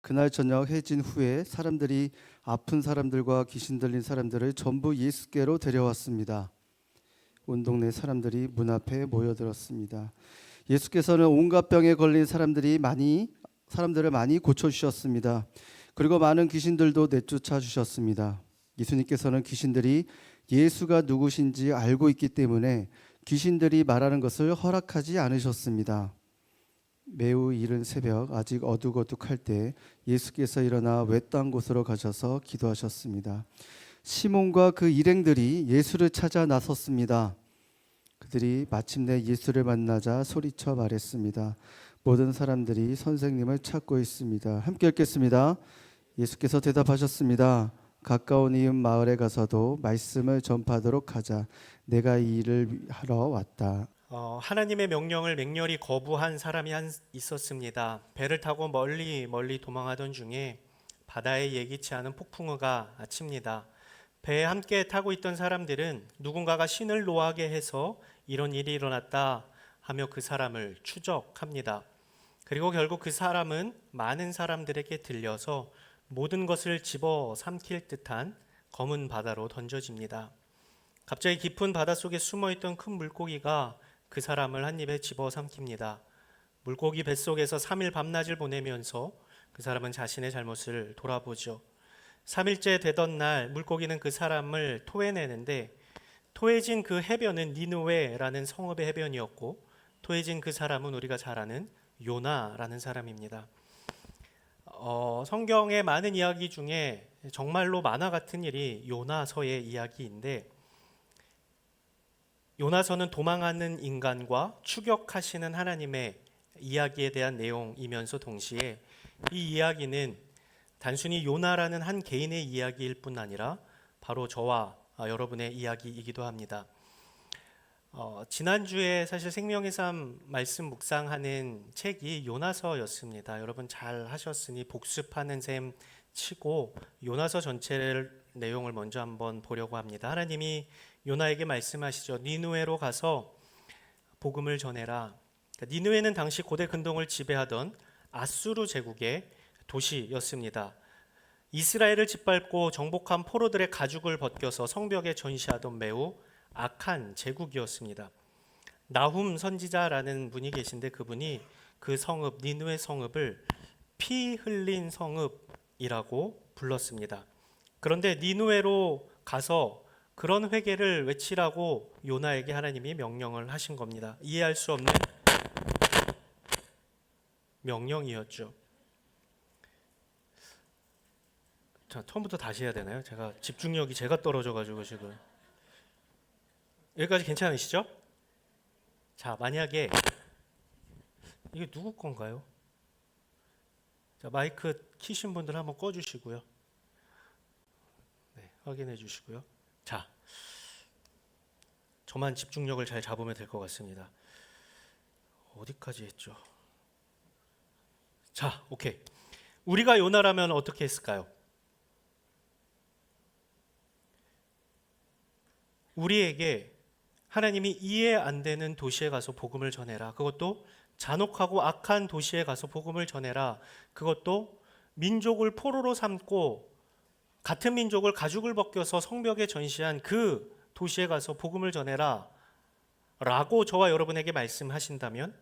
그날 저녁 해진 후에 사람들이 아픈 사람들과 귀신 들린 사람들을 전부 예수께로 데려왔습니다. 온 동네 사람들이 문 앞에 모여들었습니다. 예수께서는 온갖 병에 걸린 사람들을 많이 고쳐주셨습니다. 그리고 많은 귀신들도 내쫓아 주셨습니다. 예수님께서는 귀신들이 예수가 누구신지 알고 있기 때문에 귀신들이 말하는 것을 허락하지 않으셨습니다. 매우 이른 새벽 아직 어둑어둑할 때 예수께서 일어나 외딴 곳으로 가셔서 기도하셨습니다. 시몬과 그 일행들이 예수를 찾아 나섰습니다. 그들이 마침내 예수를 만나자 소리쳐 말했습니다. 모든 사람들이 선생님을 찾고 있습니다. 함께 읽겠습니다. 예수께서 대답하셨습니다. 가까운 이웃 마을에 가서도 말씀을 전파하도록 하자. 내가 이 일을 하러 왔다. 하나님의 명령을 맹렬히 거부한 사람이 있었습니다. 배를 타고 멀리 도망하던 중에 바다에 예기치 않은 폭풍우가 칩니다. 배에 함께 타고 있던 사람들은 누군가가 신을 노하게 해서 이런 일이 일어났다 하며 그 사람을 추적합니다. 그리고 결국 그 사람은 많은 사람들에게 들려서 모든 것을 집어삼킬 듯한 검은 바다로 던져집니다. 갑자기 깊은 바닷속에 숨어있던 큰 물고기가 그 사람을 한 입에 집어삼킵니다. 물고기 뱃속에서 3일 밤낮을 보내면서 그 사람은 자신의 잘못을 돌아보죠. 3일째 되던 날 물고기는 그 사람을 토해내는데 토해진 그 해변은 니느웨라는 성읍의 해변이었고 토해진 그 사람은 우리가 잘 아는 요나라는 사람입니다. 성경의 많은 이야기 중에 정말로 만화 같은 일이 요나서의 이야기인데 요나서는 도망하는 인간과 추격하시는 하나님의 이야기에 대한 내용이면서 동시에 이 이야기는 단순히 요나라는 한 개인의 이야기일 뿐 아니라 바로 저와 여러분의 이야기이기도 합니다. 지난주에 사실 생명의 삶 말씀 묵상하는 책이 요나서였습니다. 여러분 잘 하셨으니 복습하는 셈 치고 요나서 전체를 내용을 먼저 한번 보려고 합니다. 하나님이 요나에게 말씀하시죠. 니느웨로 가서 복음을 전해라. 니느웨는 당시 고대 근동을 지배하던 아수르 제국의 도시였습니다. 이스라엘을 짓밟고 정복한 포로들의 가죽을 벗겨서 성벽에 전시하던 매우 악한 제국이었습니다. 나훔 선지자라는 분이 계신데 그분이 그 성읍 니느웨 성읍을 피 흘린 성읍이라고 불렀습니다. 그런데 니느웨로 가서 그런 회개를 외치라고 요나에게 하나님이 명령을 하신 겁니다. 이해할 수 없는 명령이었죠. 자, 처음부터 다시 해야 되나요? 집중력이 떨어져가지고 지금. 여기까지 괜찮으시죠? 자, 만약에 이게 누구 건가요? 자, 마이크 키신 분들 한번 꺼주시고요. 네, 확인해 주시고요. 자, 저만 집중력을 잘 잡으면 될 것 같습니다. 어디까지 했죠? 자, 오케이. 우리가 요나라면 어떻게 했을까요? 우리에게 하나님이 이해 안 되는 도시에 가서 복음을 전해라. 그것도 잔혹하고 악한 도시에 가서 복음을 전해라. 그것도 민족을 포로로 삼고 같은 민족을 가죽을 벗겨서 성벽에 전시한 그 도시에 가서 복음을 전해라 라고 저와 여러분에게 말씀하신다면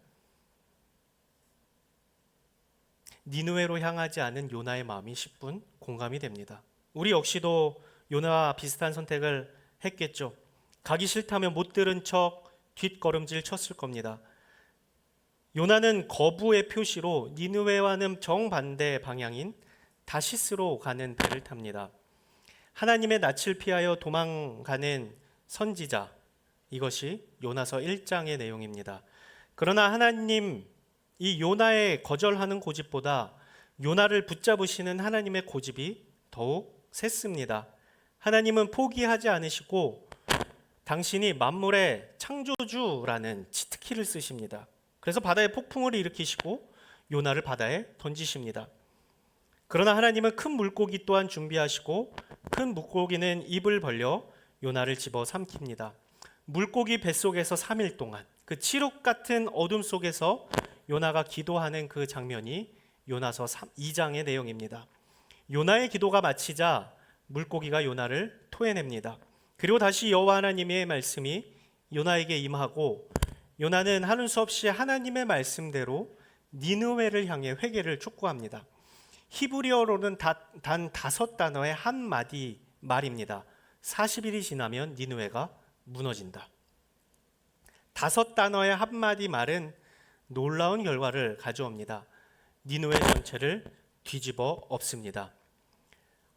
니느웨로 향하지 않은 요나의 마음이 10분 공감이 됩니다. 우리 역시도 요나와 비슷한 선택을 했겠죠. 가기 싫다면 못 들은 척 뒷걸음질 쳤을 겁니다. 요나는 거부의 표시로 니느웨와는 정반대 방향인 다시스로 가는 배를 탑니다. 하나님의 낯을 피하여 도망가는 선지자, 이것이 요나서 1장의 내용입니다. 그러나 하나님, 이 요나의 거절하는 고집보다 요나를 붙잡으시는 하나님의 고집이 더욱 셌습니다. 하나님은 포기하지 않으시고 당신이 만물의 창조주라는 치트키를 쓰십니다. 그래서 바다에 폭풍을 일으키시고 요나를 바다에 던지십니다. 그러나 하나님은 큰 물고기 또한 준비하시고 큰 물고기는 입을 벌려 요나를 집어 삼킵니다. 물고기 뱃속에서 3일 동안 그 칠흑 같은 어둠 속에서 요나가 기도하는 그 장면이 요나서 2장의 내용입니다. 요나의 기도가 마치자 물고기가 요나를 토해냅니다. 그리고 다시 여호와 하나님의 말씀이 요나에게 임하고 요나는 하는 수 없이 하나님의 말씀대로 니느웨를 향해 회개를 촉구합니다. 히브리어로는 단 5단어의 한 마디 말입니다. 40일이 지나면 니느웨가 무너진다. 5단어의 한 마디 말은 놀라운 결과를 가져옵니다. 니느웨 전체를 뒤집어 엎습니다.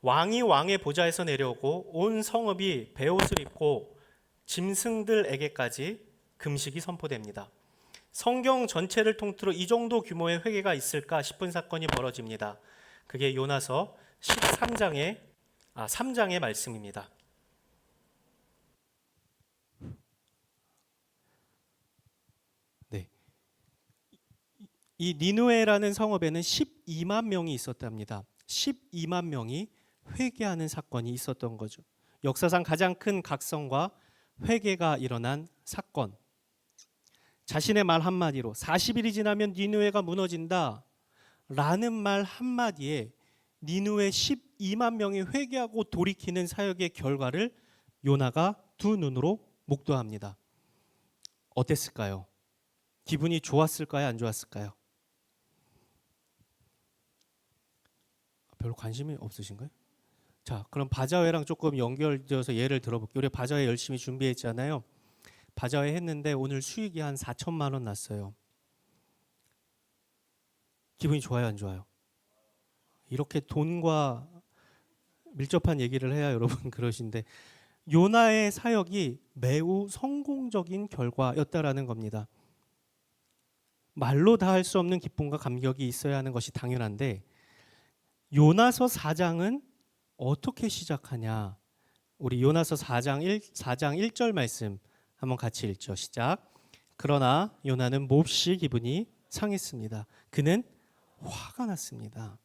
왕이 왕의 보좌에서 내려오고 온 성읍이 베옷을 입고 짐승들에게까지 금식이 선포됩니다. 성경 전체를 통틀어 이 정도 규모의 회개가 있을까 싶은 사건이 벌어집니다. 그게 요나서 3장의 말씀입니다. 네. 이 니느웨라는 성읍에는 12만 명이 있었답니다. 12만 명이 회개하는 사건이 있었던 거죠. 역사상 가장 큰 각성과 회개가 일어난 사건. 자신의 말 한마디로 40일이 지나면 니느웨가 무너진다 라는 말 한마디에 니느웨 12만 명이 회개하고 돌이키는 사역의 결과를 요나가 두 눈으로 목도합니다. 어땠을까요? 기분이 좋았을까요? 안 좋았을까요? 별로 관심이 없으신가요? 자, 그럼 바자회랑 조금 연결되어서 예를 들어볼게요. 우리 바자회 열심히 준비했잖아요. 바자회 했는데 오늘 수익이 한 4천만 원 났어요. 기분이 좋아요, 안 좋아요? 이렇게 돈과 밀접한 얘기를 해야 여러분 그러신데 요나의 사역이 매우 성공적인 결과였다라는 겁니다. 말로 다 할 수 없는 기쁨과 감격이 있어야 하는 것이 당연한데 요나서 4장은 어떻게 시작하냐? 우리 요나서 4장 1절 말씀 한번 같이 읽죠. 시작. 그러나 요나는 몹시 기분이 상했습니다. 그는 화가 났습니다.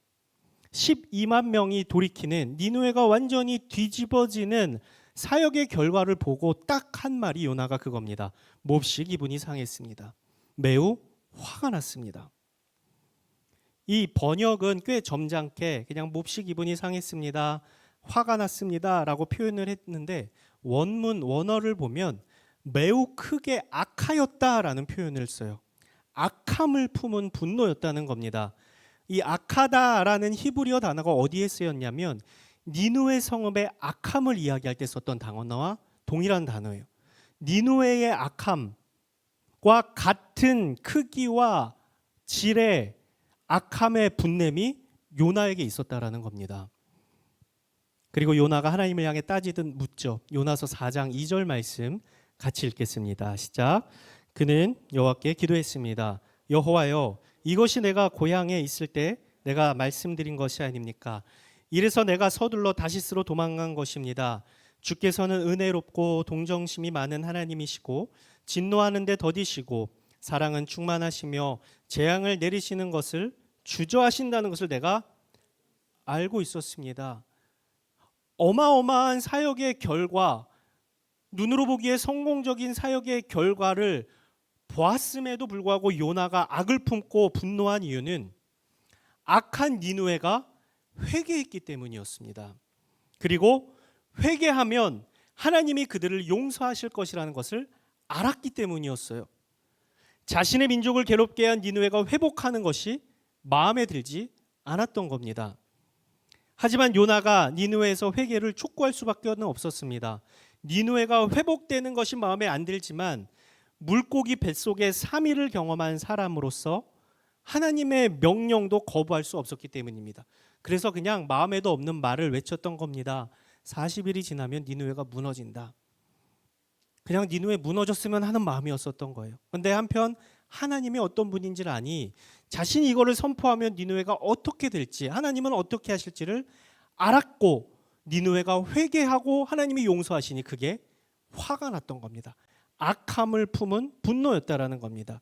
12만 명이 돌이키는 니느웨가 완전히 뒤집어지는 사역의 결과를 보고 딱 한 말이 요나가 그겁니다. 몹시 기분이 상했습니다. 매우 화가 났습니다. 이 번역은 꽤 점잖게 그냥 몹시 기분이 상했습니다. 화가 났습니다 라고 표현을 했는데 원어를 보면 매우 크게 악하였다라는 표현을 써요. 악함을 품은 분노였다는 겁니다. 이 악하다라는 히브리어 단어가 어디에 쓰였냐면 니느웨 성읍의 악함을 이야기할 때 썼던 단어와 동일한 단어예요. 니느웨의 악함과 같은 크기와 질의 악함의 분냄이 요나에게 있었다라는 겁니다. 그리고 요나가 하나님을 향해 따지듯 묻죠. 요나서 4장 2절 말씀 같이 읽겠습니다. 시작. 그는 여호와께 기도했습니다. 여호와여, 이것이 내가 고향에 있을 때 내가 말씀드린 것이 아닙니까? 이래서 내가 서둘러 다시스로 도망간 것입니다. 주께서는 은혜롭고 동정심이 많은 하나님이시고 진노하는 데 더디시고 사랑은 충만하시며 재앙을 내리시는 것을 주저하신다는 것을 내가 알고 있었습니다. 어마어마한 사역의 결과, 눈으로 보기에 성공적인 사역의 결과를 보았음에도 불구하고 요나가 악을 품고 분노한 이유는 악한 니느웨가 회개했기 때문이었습니다. 그리고 회개하면 하나님이 그들을 용서하실 것이라는 것을 알았기 때문이었어요. 자신의 민족을 괴롭게 한 니느웨가 회복하는 것이 마음에 들지 않았던 겁니다. 하지만 요나가 니느웨에서 회개를 촉구할 수밖에 없었습니다. 니느웨가 회복되는 것이 마음에 안 들지만 물고기 뱃속에 3일을 경험한 사람으로서 하나님의 명령도 거부할 수 없었기 때문입니다. 그래서 그냥 마음에도 없는 말을 외쳤던 겁니다. 40일이 지나면 니느웨가 무너진다. 그냥 니느웨 무너졌으면 하는 마음이었었던 거예요. 그런데 한편 하나님이 어떤 분인지를 아니 자신이 이거를 선포하면 니느웨가 어떻게 될지, 하나님은 어떻게 하실지를 알았고 니느웨가 회개하고 하나님이 용서하시니 그게 화가 났던 겁니다. 악함을 품은 분노였다라는 겁니다.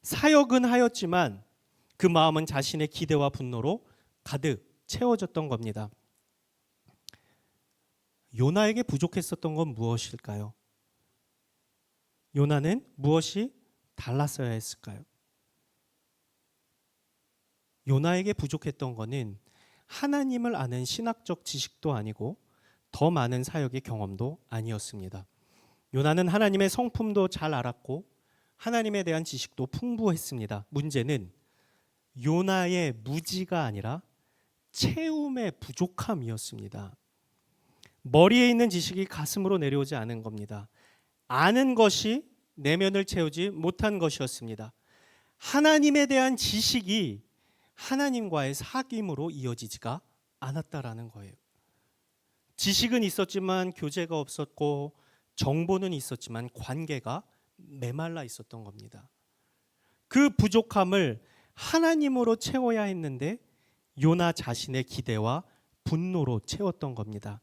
사역은 하였지만 그 마음은 자신의 기대와 분노로 가득 채워졌던 겁니다. 요나에게 부족했었던 건 무엇일까요? 요나는 무엇이 달랐어야 했을까요? 요나에게 부족했던 것은 하나님을 아는 신학적 지식도 아니고 더 많은 사역의 경험도 아니었습니다. 요나는 하나님의 성품도 잘 알았고 하나님에 대한 지식도 풍부했습니다. 문제는 요나의 무지가 아니라 채움의 부족함이었습니다. 머리에 있는 지식이 가슴으로 내려오지 않은 겁니다. 아는 것이 내면을 채우지 못한 것이었습니다. 하나님에 대한 지식이 하나님과의 사귐으로 이어지지가 않았다라는 거예요. 지식은 있었지만 교제가 없었고 정보는 있었지만 관계가 메말라 있었던 겁니다. 그 부족함을 하나님으로 채워야 했는데 요나 자신의 기대와 분노로 채웠던 겁니다.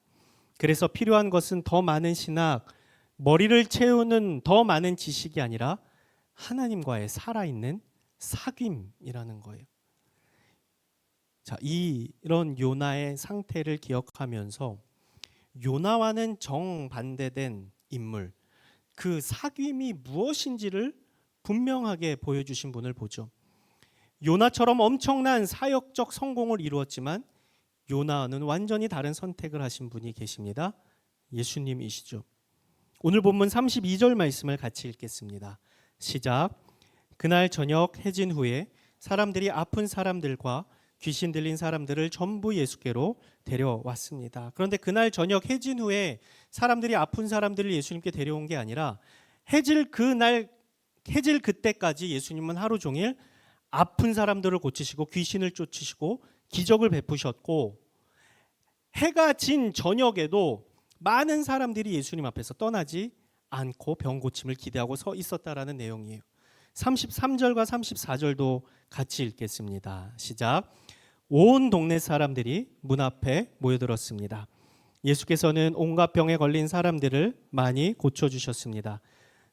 그래서 필요한 것은 더 많은 신학, 머리를 채우는 더 많은 지식이 아니라 하나님과의 살아있는 사귐이라는 거예요. 자, 이런 요나의 상태를 기억하면서 요나와는 정반대된 인물, 그 사귐이 무엇인지를 분명하게 보여주신 분을 보죠. 요나처럼 엄청난 사역적 성공을 이루었지만 요나와는 완전히 다른 선택을 하신 분이 계십니다. 예수님이시죠. 오늘 본문 32절 말씀을 같이 읽겠습니다. 시작. 그날 저녁 해진 후에 사람들이 아픈 사람들과 귀신 들린 사람들을 전부 예수께로 데려왔습니다. 그런데 그날 저녁 해진 후에 사람들이 아픈 사람들을 예수님께 데려온 게 아니라 해질 그때까지 예수님은 하루 종일 아픈 사람들을 고치시고 귀신을 쫓으시고 기적을 베푸셨고, 해가 진 저녁에도 많은 사람들이 예수님 앞에서 떠나지 않고 병 고침을 기대하고 서 있었다라는 내용이에요. 33절과 34절도 같이 읽겠습니다. 시작. 온 동네 사람들이 문 앞에 모여들었습니다. 예수께서는 온갖 병에 걸린 사람들을 많이 고쳐주셨습니다.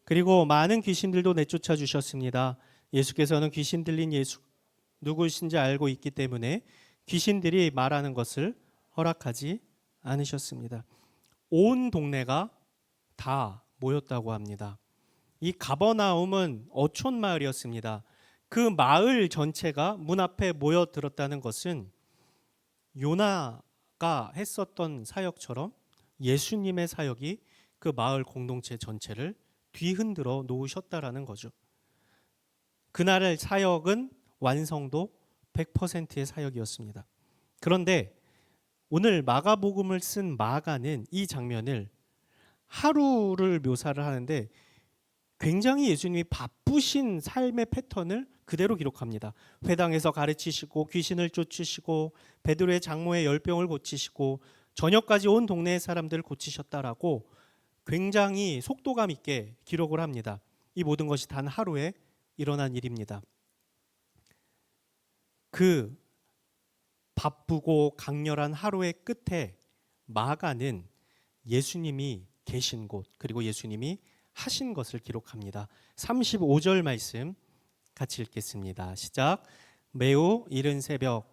그리고 많은 귀신들도 내쫓아 주셨습니다. 예수께서는 귀신 들린 예수 누구신지 알고 있기 때문에 귀신들이 말하는 것을 허락하지 않으셨습니다. 온 동네가 다 모였다고 합니다. 이 가버나움은 어촌 마을이었습니다. 그 마을 전체가 문 앞에 모여들었다는 것은 요나가 했었던 사역처럼 예수님의 사역이 그 마을 공동체 전체를 뒤흔들어 놓으셨다라는 거죠. 그날의 사역은 완성도 100%의 사역이었습니다. 그런데 오늘 마가복음을 쓴 마가는 이 장면을 하루를 묘사를 하는데 굉장히 예수님이 바쁘신 삶의 패턴을 그대로 기록합니다. 회당에서 가르치시고 귀신을 쫓으시고 베드로의 장모의 열병을 고치시고 저녁까지 온 동네의 사람들을 고치셨다라고 굉장히 속도감 있게 기록을 합니다. 이 모든 것이 단 하루에 일어난 일입니다. 그 바쁘고 강렬한 하루의 끝에 마가는 예수님이 계신 곳 그리고 예수님이 하신 것을 기록합니다. 35절 말씀 같이 읽겠습니다. 시작. 매우 이른 새벽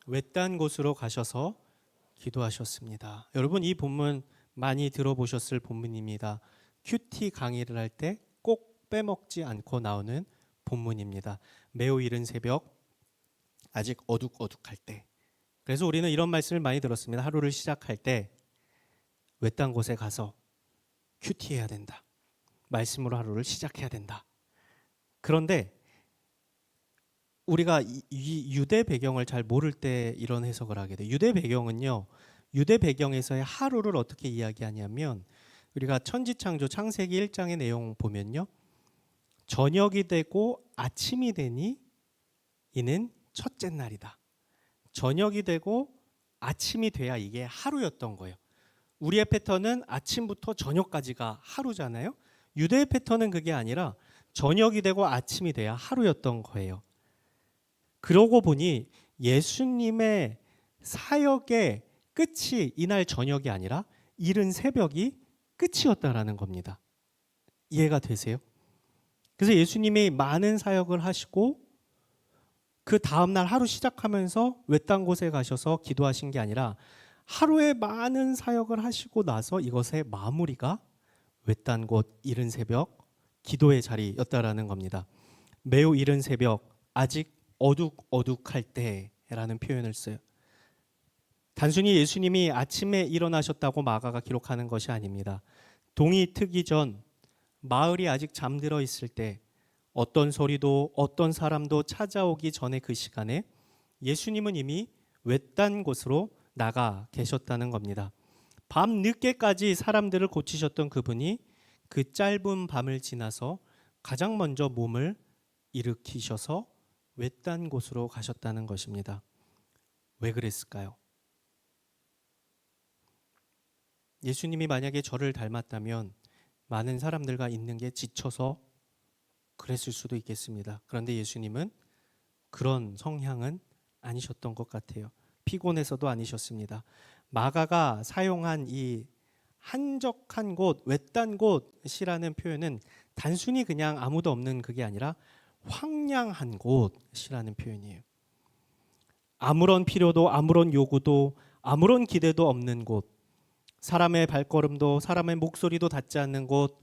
외딴 곳으로 가셔서 기도하셨습니다. 여러분, 이 본문 많이 들어보셨을 본문입니다. 큐티 강의를 할 때 꼭 빼먹지 않고 나오는 본문입니다. 매우 이른 새벽, 아직 어둑어둑할 때. 그래서 우리는 이런 말씀을 많이 들었습니다. 하루를 시작할 때 외딴 곳에 가서 큐티해야 된다. 말씀으로 하루를 시작해야 된다. 그런데 우리가 이 유대 배경을 잘 모를 때 이런 해석을 하게 돼요. 유대 배경은요, 유대 배경에서의 하루를 어떻게 이야기하냐면 우리가 천지창조 창세기 1장의 내용 보면요, 저녁이 되고 아침이 되니 이는 첫째 날이다. 저녁이 되고 아침이 돼야 이게 하루였던 거예요. 우리의 패턴은 아침부터 저녁까지가 하루잖아요. 유대의 패턴은 그게 아니라 저녁이 되고 아침이 돼야 하루였던 거예요. 그러고 보니 예수님의 사역의 끝이 이날 저녁이 아니라 이른 새벽이 끝이었다라는 겁니다. 이해가 되세요? 그래서 예수님이 많은 사역을 하시고 그 다음날 하루 시작하면서 외딴 곳에 가셔서 기도하신 게 아니라 하루에 많은 사역을 하시고 나서 이것의 마무리가 외딴 곳 이른 새벽 기도의 자리였다라는 겁니다. 매우 이른 새벽 아직 어둑어둑할 때라는 표현을 써요. 단순히 예수님이 아침에 일어나셨다고 마가가 기록하는 것이 아닙니다. 동이 트기 전 마을이 아직 잠들어 있을 때 어떤 소리도 어떤 사람도 찾아오기 전에 그 시간에 예수님은 이미 외딴 곳으로 나가 계셨다는 겁니다. 밤 늦게까지 사람들을 고치셨던 그분이 그 짧은 밤을 지나서 가장 먼저 몸을 일으키셔서 외딴 곳으로 가셨다는 것입니다. 왜 그랬을까요? 예수님이 만약에 저를 닮았다면 많은 사람들과 있는 게 지쳐서 그랬을 수도 있겠습니다. 그런데 예수님은 그런 성향은 아니셨던 것 같아요. 피곤해서도 아니셨습니다. 마가가 사용한 이 한적한 곳, 외딴 곳이라는 표현은 단순히 그냥 아무도 없는 그게 아니라 황량한 곳이라는 표현이에요. 아무런 필요도 아무런 요구도 아무런 기대도 없는 곳, 사람의 발걸음도 사람의 목소리도 닿지 않는 곳,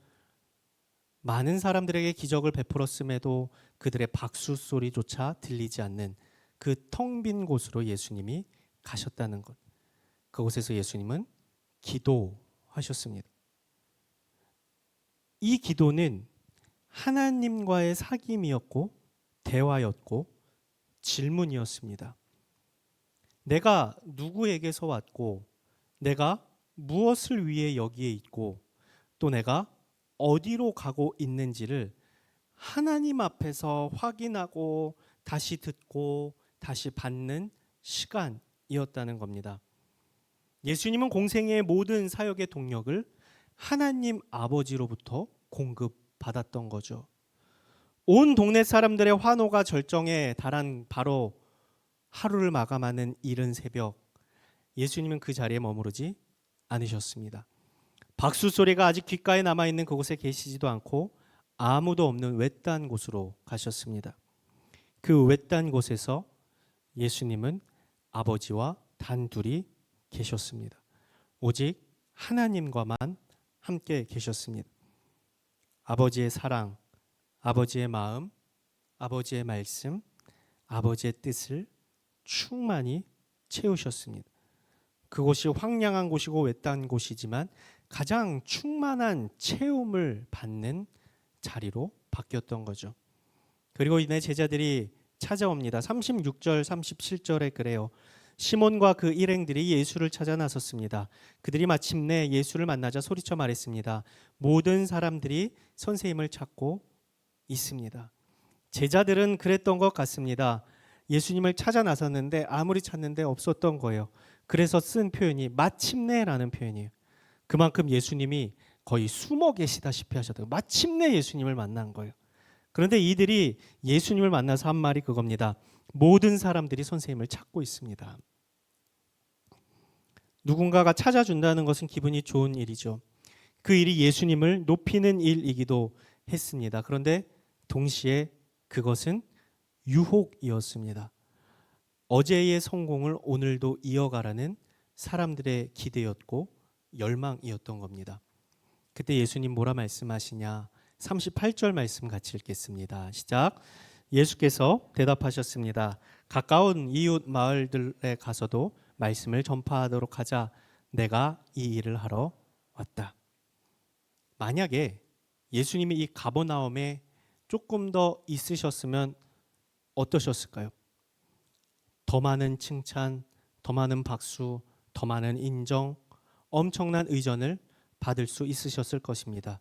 많은 사람들에게 기적을 베풀었음에도 그들의 박수 소리조차 들리지 않는 그 텅 빈 곳으로 예수님이 가셨다는 것. 그곳에서 예수님은 기도하셨습니다. 이 기도는 하나님과의 사귐이었고 대화였고 질문이었습니다. 내가 누구에게서 왔고 내가 무엇을 위해 여기에 있고 또 내가 어디로 가고 있는지를 하나님 앞에서 확인하고 다시 듣고 다시 받는 시간이었다는 겁니다. 예수님은 공생의 모든 사역의 동력을 하나님 아버지로부터 공급받았던 거죠. 온 동네 사람들의 환호가 절정에 달한 바로 하루를 마감하는 이른 새벽, 예수님은 그 자리에 머무르지 않으셨습니다. 박수 소리가 아직 귓가에 남아있는 그곳에 계시지도 않고 아무도 없는 외딴 곳으로 가셨습니다. 그 외딴 곳에서 예수님은 아버지와 단둘이 계셨습니다. 오직 하나님과만 함께 계셨습니다. 아버지의 사랑, 아버지의 마음, 아버지의 말씀, 아버지의 뜻을 충만히 채우셨습니다. 그곳이 황량한 곳이고 외딴 곳이지만 가장 충만한 채움을 받는 자리로 바뀌었던 거죠. 그리고 이내 제자들이 찾아옵니다. 36절 37절에 그래요. 시몬과 그 일행들이 예수를 찾아 나섰습니다. 그들이 마침내 예수를 만나자 소리쳐 말했습니다. 모든 사람들이 선생님을 찾고 있습니다. 제자들은 그랬던 것 같습니다. 예수님을 찾아 나섰는데 아무리 찾는데 없었던 거예요. 그래서 쓴 표현이 마침내라는 표현이에요. 그만큼 예수님이 거의 숨어 계시다시피 하셨다고. 마침내 예수님을 만난 거예요. 그런데 이들이 예수님을 만나서 한 말이 그겁니다. 모든 사람들이 선생님을 찾고 있습니다. 누군가가 찾아준다는 것은 기분이 좋은 일이죠. 그 일이 예수님을 높이는 일이기도 했습니다. 그런데 동시에 그것은 유혹이었습니다. 어제의 성공을 오늘도 이어가라는 사람들의 기대였고 열망이었던 겁니다. 그때 예수님 뭐라 말씀하시냐? 38절 말씀 같이 읽겠습니다. 시작. 예수께서 대답하셨습니다. 가까운 이웃 마을들에 가서도 말씀을 전파하도록 하자. 내가 이 일을 하러 왔다. 만약에 예수님이 이 가버나움에 조금 더 있으셨으면 어떠셨을까요? 더 많은 칭찬, 더 많은 박수, 더 많은 인정, 엄청난 의전을 받을 수 있으셨을 것입니다.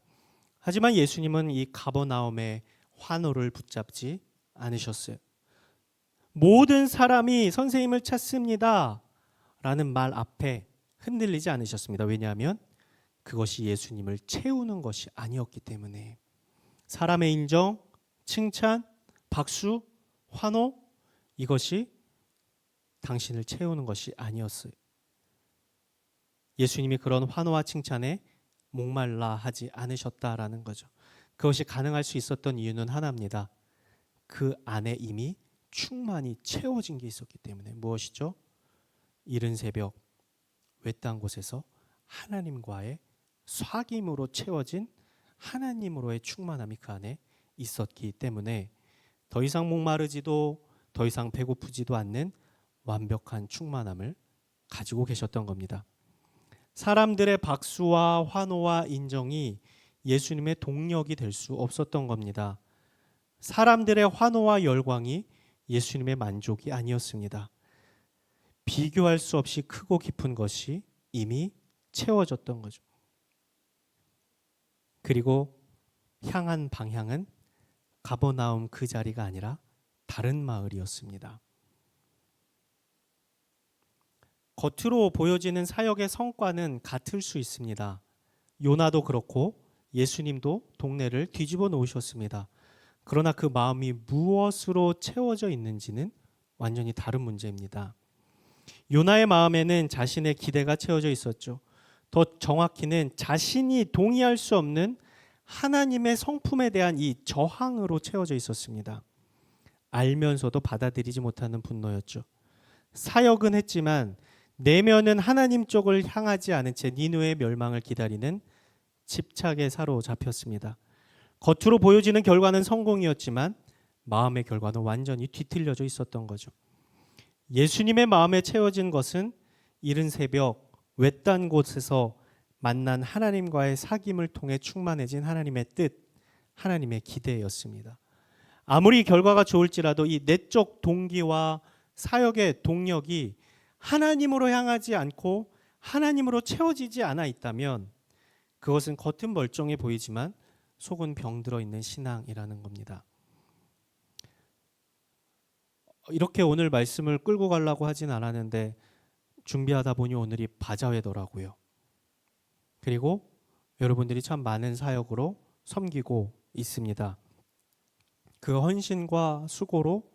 하지만 예수님은 이 가버나움의 환호를 붙잡지 않으셨어요. 모든 사람이 선생님을 찾습니다 라는 말 앞에 흔들리지 않으셨습니다. 왜냐하면 그것이 예수님을 채우는 것이 아니었기 때문에. 사람의 인정, 칭찬, 박수, 환호, 이것이 당신을 채우는 것이 아니었어요. 예수님이 그런 환호와 칭찬에 목말라 하지 않으셨다라는 거죠. 그것이 가능할 수 있었던 이유는 하나입니다. 그 안에 이미 충만히 채워진 게 있었기 때문에. 무엇이죠? 이른 새벽 외딴 곳에서 하나님과의 사귐으로 채워진 하나님으로의 충만함이 그 안에 있었기 때문에 더 이상 목마르지도 더 이상 배고프지도 않는 완벽한 충만함을 가지고 계셨던 겁니다. 사람들의 박수와 환호와 인정이 예수님의 동력이 될 수 없었던 겁니다. 사람들의 환호와 열광이 예수님의 만족이 아니었습니다. 비교할 수 없이 크고 깊은 것이 이미 채워졌던 거죠. 그리고 향한 방향은 가버나움 그 자리가 아니라 다른 마을이었습니다. 겉으로 보여지는 사역의 성과는 같을 수 있습니다. 요나도 그렇고 예수님도 동네를 뒤집어 놓으셨습니다. 그러나 그 마음이 무엇으로 채워져 있는지는 완전히 다른 문제입니다. 요나의 마음에는 자신의 기대가 채워져 있었죠. 더 정확히는 자신이 동의할 수 없는 하나님의 성품에 대한 이 저항으로 채워져 있었습니다. 알면서도 받아들이지 못하는 분노였죠. 사역은 했지만 내면은 하나님 쪽을 향하지 않은 채 니느웨의 멸망을 기다리는 집착에 사로잡혔습니다. 겉으로 보여지는 결과는 성공이었지만 마음의 결과는 완전히 뒤틀려져 있었던 거죠. 예수님의 마음에 채워진 것은 이른 새벽 외딴 곳에서 만난 하나님과의 사귐을 통해 충만해진 하나님의 뜻, 하나님의 기대였습니다. 아무리 결과가 좋을지라도 이 내적 동기와 사역의 동력이 하나님으로 향하지 않고 하나님으로 채워지지 않아 있다면 그것은 겉은 멀쩡해 보이지만 속은 병들어 있는 신앙이라는 겁니다. 이렇게 오늘 말씀을 끌고 가려고 하진 않았는데 준비하다 보니 오늘이 바자회더라고요. 그리고 여러분들이 참 많은 사역으로 섬기고 있습니다. 그 헌신과 수고로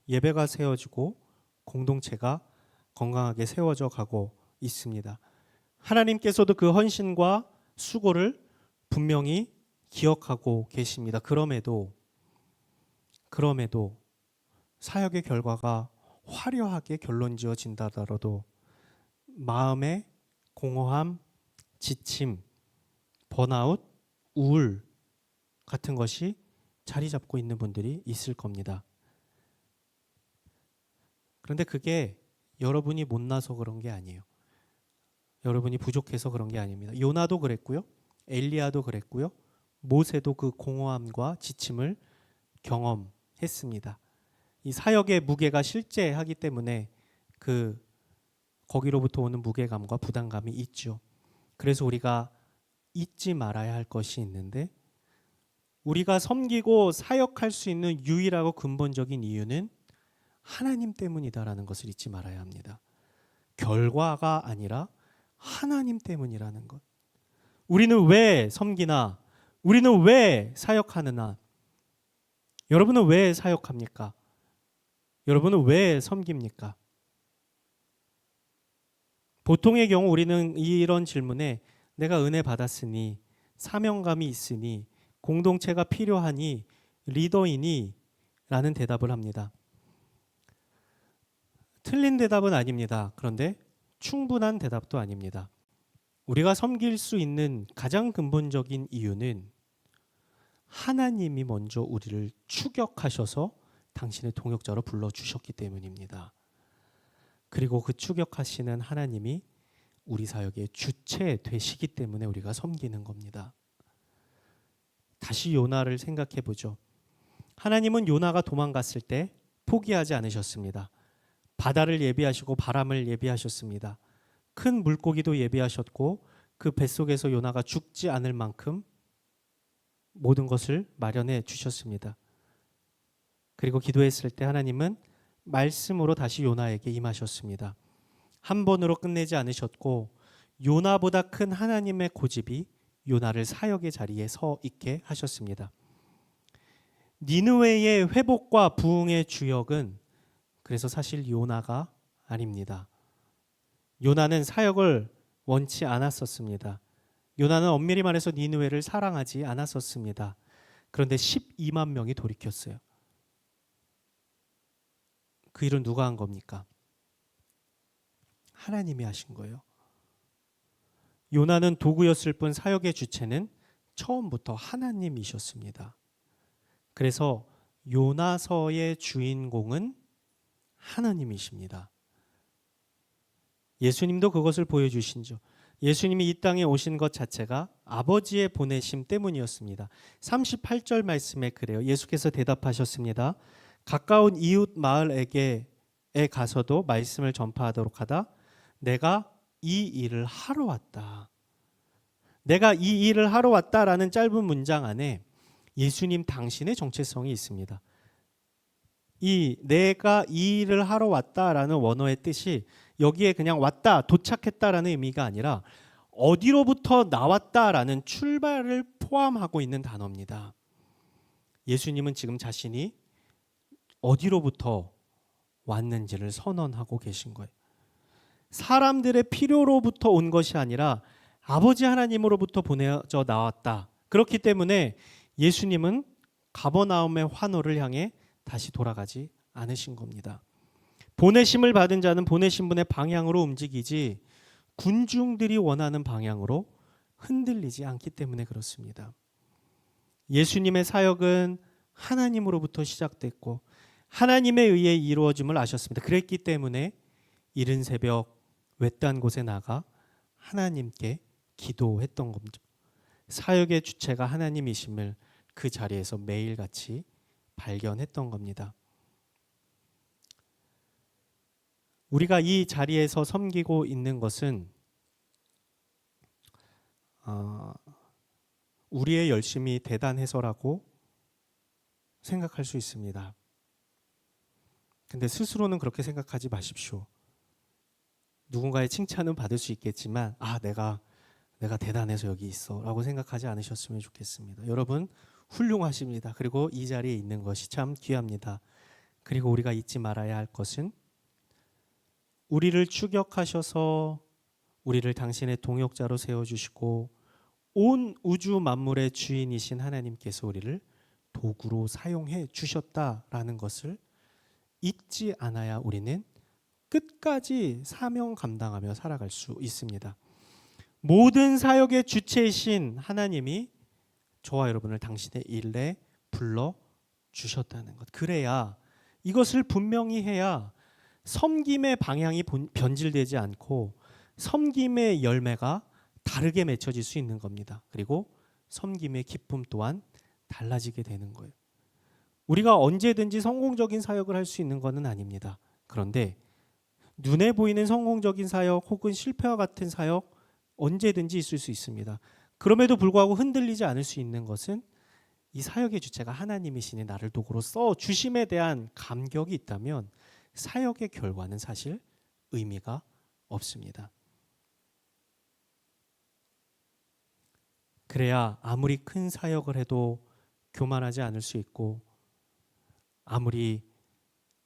예배가 세워지고 공동체가 건강하게 세워져 가고 있습니다. 하나님께서도 그 헌신과 수고를 분명히 기억하고 계십니다. 그럼에도 사역의 결과가 화려하게 결론지어진다더라도 마음의 공허함, 지침, 번아웃, 우울 같은 것이 자리 잡고 있는 분들이 있을 겁니다. 그런데 그게 여러분이 못나서 그런 게 아니에요. 여러분이 부족해서 그런 게 아닙니다. 요나도 그랬고요. 엘리야도 그랬고요. 모세도 그 공허함과 지침을 경험했습니다. 이 사역의 무게가 실제하기 때문에 거기로부터 오는 무게감과 부담감이 있죠. 그래서 우리가 잊지 말아야 할 것이 있는데 우리가 섬기고 사역할 수 있는 유일하고 근본적인 이유는 하나님 때문이다라는 것을 잊지 말아야 합니다. 결과가 아니라 하나님 때문이라는 것. 우리는 왜 섬기나? 우리는 왜 사역하느냐? 여러분은 왜 사역합니까? 여러분은 왜 섬깁니까? 보통의 경우 우리는 이런 질문에 내가 은혜 받았으니 사명감이 있으니 공동체가 필요하니 리더이니 라는 대답을 합니다. 틀린 대답은 아닙니다. 그런데 충분한 대답도 아닙니다. 우리가 섬길 수 있는 가장 근본적인 이유는 하나님이 먼저 우리를 추격하셔서 당신의 동역자로 불러주셨기 때문입니다. 그리고 그 추격하시는 하나님이 우리 사역의 주체 되시기 때문에 우리가 섬기는 겁니다. 다시 요나를 생각해 보죠. 하나님은 요나가 도망갔을 때 포기하지 않으셨습니다. 바다를 예비하시고 바람을 예비하셨습니다. 큰 물고기도 예비하셨고 그 뱃속에서 요나가 죽지 않을 만큼 모든 것을 마련해 주셨습니다. 그리고 기도했을 때 하나님은 말씀으로 다시 요나에게 임하셨습니다. 한 번으로 끝내지 않으셨고 요나보다 큰 하나님의 고집이 요나를 사역의 자리에 서 있게 하셨습니다. 니느웨의 회복과 부흥의 주역은 그래서 사실 요나가 아닙니다. 요나는 사역을 원치 않았었습니다. 요나는 엄밀히 말해서 니느웨를 사랑하지 않았었습니다. 그런데 12만 명이 돌이켰어요. 그 일은 누가 한 겁니까? 하나님이 하신 거예요. 요나는 도구였을 뿐 사역의 주체는 처음부터 하나님이셨습니다. 그래서 요나서의 주인공은 하나님이십니다. 예수님도 그것을 보여주신죠. 예수님이 이 땅에 오신 것 자체가 아버지의 보내심 때문이었습니다. 38절 말씀에 그래요. 예수께서 대답하셨습니다. 가까운 이웃 마을에게 가서도 말씀을 전파하도록 하다. 내가 이 일을 하러 왔다. 내가 이 일을 하러 왔다라는 짧은 문장 안에 예수님 당신의 정체성이 있습니다. 이 내가 이 일을 하러 왔다라는 원어의 뜻이 여기에 그냥 왔다, 도착했다라는 의미가 아니라 어디로부터 나왔다라는 출발을 포함하고 있는 단어입니다. 예수님은 지금 자신이 어디로부터 왔는지를 선언하고 계신 거예요. 사람들의 필요로부터 온 것이 아니라 아버지 하나님으로부터 보내져 나왔다. 그렇기 때문에 예수님은 가버나움의 환호를 향해 다시 돌아가지 않으신 겁니다. 보내심을 받은 자는 보내신 분의 방향으로 움직이지 군중들이 원하는 방향으로 흔들리지 않기 때문에 그렇습니다. 예수님의 사역은 하나님으로부터 시작됐고 하나님에 의해 이루어짐을 아셨습니다. 그랬기 때문에 이른 새벽 외딴 곳에 나가 하나님께 기도했던 겁니다. 사역의 주체가 하나님이심을 그 자리에서 매일같이 발견했던 겁니다. 우리가 이 자리에서 섬기고 있는 것은 우리의 열심이 대단해서라고 생각할 수 있습니다. 근데 스스로는 그렇게 생각하지 마십시오. 누군가의 칭찬은 받을 수 있겠지만 내가 대단해서 여기 있어 라고 생각하지 않으셨으면 좋겠습니다. 여러분 훌륭하십니다. 그리고 이 자리에 있는 것이 참 귀합니다. 그리고 우리가 잊지 말아야 할 것은 우리를 추격하셔서 우리를 당신의 동역자로 세워주시고 온 우주 만물의 주인이신 하나님께서 우리를 도구로 사용해 주셨다라는 것을 잊지 않아야 우리는 끝까지 사명 감당하며 살아갈 수 있습니다. 모든 사역의 주체이신 하나님이 저와 여러분을 당신의 일에 불러 주셨다는 것. 그래야 이것을 분명히 해야 섬김의 방향이 변질되지 않고 섬김의 열매가 다르게 맺혀질 수 있는 겁니다. 그리고 섬김의 기쁨 또한 달라지게 되는 거예요. 우리가 언제든지 성공적인 사역을 할 수 있는 것은 아닙니다. 그런데 눈에 보이는 성공적인 사역 혹은 실패와 같은 사역 언제든지 있을 수 있습니다. 그럼에도 불구하고 흔들리지 않을 수 있는 것은 이 사역의 주체가 하나님이시니 나를 도구로 써 주심에 대한 감격이 있다면 사역의 결과는 사실 의미가 없습니다. 그래야 아무리 큰 사역을 해도 교만하지 않을 수 있고 아무리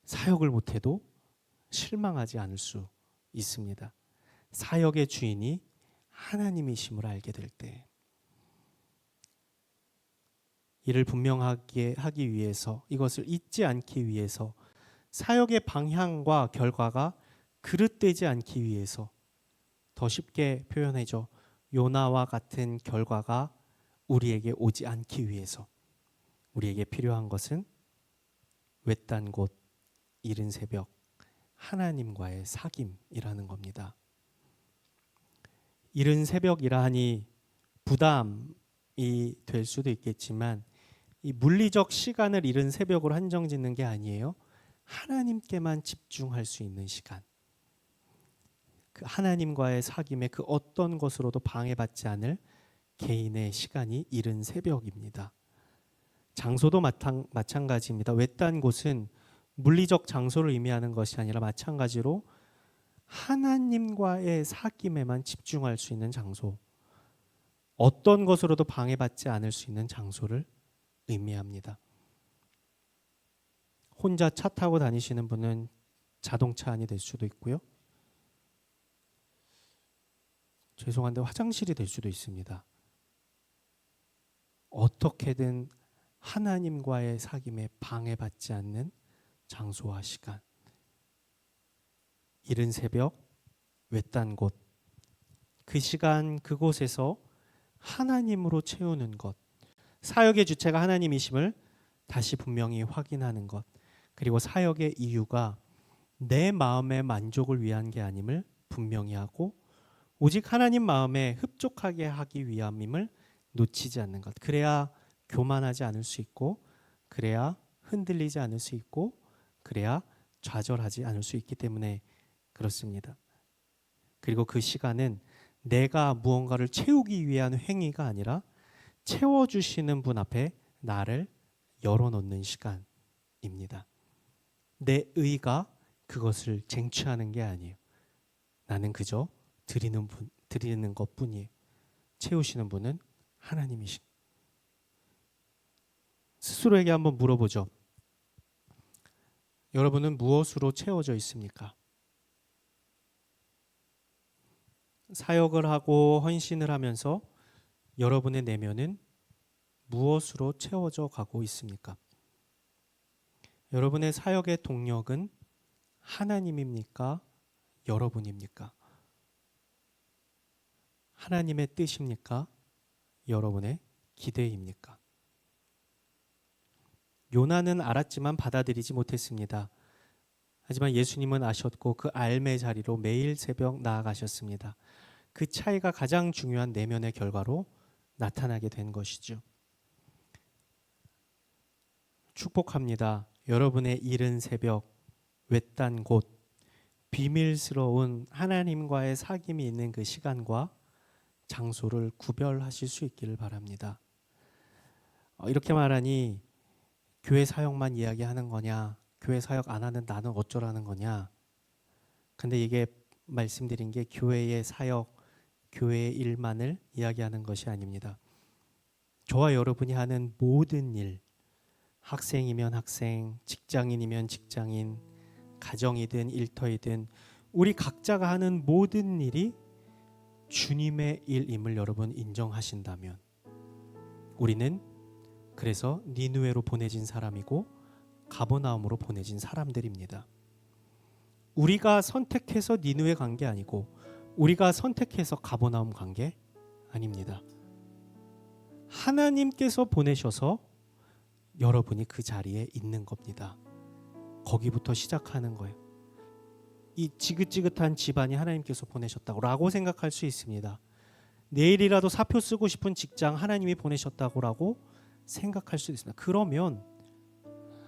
사역을 못해도 실망하지 않을 수 있습니다. 사역의 주인이 하나님이심을 알게 될 때 이를 분명하게 하기 위해서 이것을 잊지 않기 위해서 사역의 방향과 결과가 그릇되지 않기 위해서 더 쉽게 표현해줘 요나와 같은 결과가 우리에게 오지 않기 위해서 우리에게 필요한 것은 외딴 곳 이른 새벽 하나님과의 사귐이라는 겁니다. 이른 새벽이라 하니 부담이 될 수도 있겠지만 이 물리적 시간을 이른 새벽으로 한정짓는 게 아니에요. 하나님께만 집중할 수 있는 시간. 그 하나님과의 사귐의 그 어떤 것으로도 방해받지 않을 개인의 시간이 이른 새벽입니다. 장소도 마찬가지입니다. 외딴 곳은 물리적 장소를 의미하는 것이 아니라 마찬가지로 하나님과의 사귐에만 집중할 수 있는 장소, 어떤 것으로도 방해받지 않을 수 있는 장소를 의미합니다. 혼자 차 타고 다니시는 분은 자동차 안이 될 수도 있고요. 죄송한데 화장실이 될 수도 있습니다. 어떻게든 하나님과의 사귐에 방해받지 않는 장소와 시간. 이른 새벽 외딴 곳. 그 시간 그곳에서 하나님으로 채우는 것. 사역의 주체가 하나님이심을 다시 분명히 확인하는 것, 그리고 사역의 이유가 내 마음의 만족을 위한 게 아님을 분명히 하고 오직 하나님 마음에 흡족하게 하기 위함임을 놓치지 않는 것. 그래야 교만하지 않을 수 있고, 그래야 흔들리지 않을 수 있고, 그래야 좌절하지 않을 수 있기 때문에 그렇습니다. 그리고 그 시간은 내가 무언가를 채우기 위한 행위가 아니라 채워주시는 분 앞에 나를 열어놓는 시간입니다. 내 의가 그것을 쟁취하는 게 아니에요. 나는 그저 드리는 것뿐이에요. 채우시는 분은 하나님이신. 스스로에게 한번 물어보죠. 여러분은 무엇으로 채워져 있습니까? 사역을 하고 헌신을 하면서 여러분의 내면은 무엇으로 채워져 가고 있습니까? 여러분의 사역의 동력은 하나님입니까? 여러분입니까? 하나님의 뜻입니까? 여러분의 기대입니까? 요나는 알았지만 받아들이지 못했습니다. 하지만 예수님은 아셨고 그 알매 자리로 매일 새벽 나아가셨습니다. 그 차이가 가장 중요한 내면의 결과로 나타나게 된 것이죠. 축복합니다. 여러분의 이른 새벽, 외딴 곳, 비밀스러운 하나님과의 사귐이 있는 그 시간과 장소를 구별하실 수 있기를 바랍니다. 이렇게 말하니 교회 사역만 이야기하는 거냐, 교회 사역 안 하는 나는 어쩌라는 거냐. 근데 이게 말씀드린 게 교회의 사역, 교회의 일만을 이야기하는 것이 아닙니다. 저와 여러분이 하는 모든 일, 학생이면 학생, 직장인이면 직장인, 가정이든 일터이든 우리 각자가 하는 모든 일이 주님의 일임을 여러분 인정하신다면 우리는 그래서 니느웨로 보내진 사람이고 가버나움으로 보내진 사람들입니다. 우리가 선택해서 니느웨 간 게 아니고 우리가 선택해서 가버나움 간 게 아닙니다. 하나님께서 보내셔서 여러분이 그 자리에 있는 겁니다. 거기부터 시작하는 거예요. 이 지긋지긋한 집안이 하나님께서 보내셨다고 라고 생각할 수 있습니다. 내일이라도 사표 쓰고 싶은 직장 하나님이 보내셨다고 라고 생각할 수 있습니다. 그러면